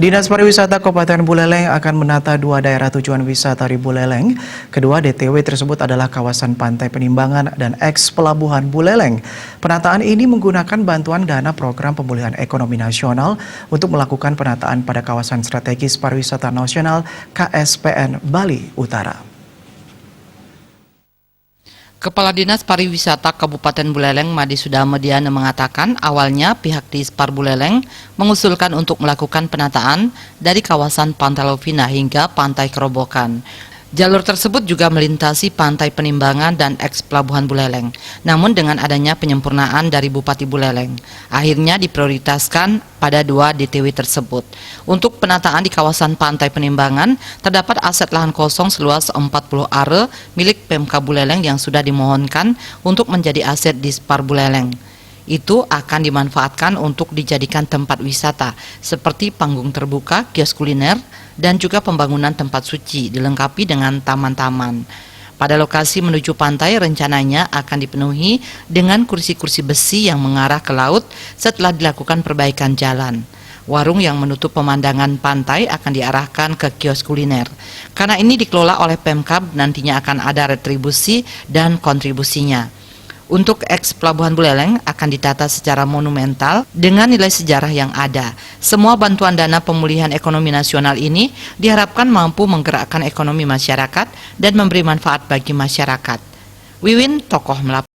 Dinas Pariwisata Kabupaten Buleleng akan menata dua daerah tujuan wisata di Buleleng. Kedua DTW tersebut adalah kawasan Pantai Penimbangan dan eks Pelabuhan Buleleng. Penataan ini menggunakan bantuan dana Program Pemulihan Ekonomi Nasional untuk melakukan penataan pada kawasan strategis pariwisata nasional KSPN Bali Utara. Kepala Dinas Pariwisata Kabupaten Buleleng Madi Sudamediana mengatakan awalnya pihak Dispar Buleleng mengusulkan untuk melakukan penataan dari kawasan Pantai Lovina hingga Pantai Kerobokan. Jalur tersebut juga melintasi Pantai Penimbangan dan eks Pelabuhan Buleleng. Namun dengan adanya penyempurnaan dari Bupati Buleleng, akhirnya diprioritaskan pada dua DTW tersebut. Untuk penataan di kawasan Pantai Penimbangan, terdapat aset lahan kosong seluas 40 are milik Pemka Buleleng yang sudah dimohonkan untuk menjadi aset Dispar Buleleng. Itu akan dimanfaatkan untuk dijadikan tempat wisata seperti panggung terbuka, kios kuliner, dan juga pembangunan tempat suci dilengkapi dengan taman-taman. Pada lokasi menuju pantai rencananya akan dipenuhi dengan kursi-kursi besi yang mengarah ke laut setelah dilakukan perbaikan jalan. Warung yang menutup pemandangan pantai akan diarahkan ke kios kuliner. Karena ini dikelola oleh Pemkab, nantinya akan ada retribusi dan kontribusinya. Untuk eks Pelabuhan Buleleng akan ditata secara monumental dengan nilai sejarah yang ada. Semua bantuan dana pemulihan ekonomi nasional ini diharapkan mampu menggerakkan ekonomi masyarakat dan memberi manfaat bagi masyarakat. Wiwin, tokoh melapor.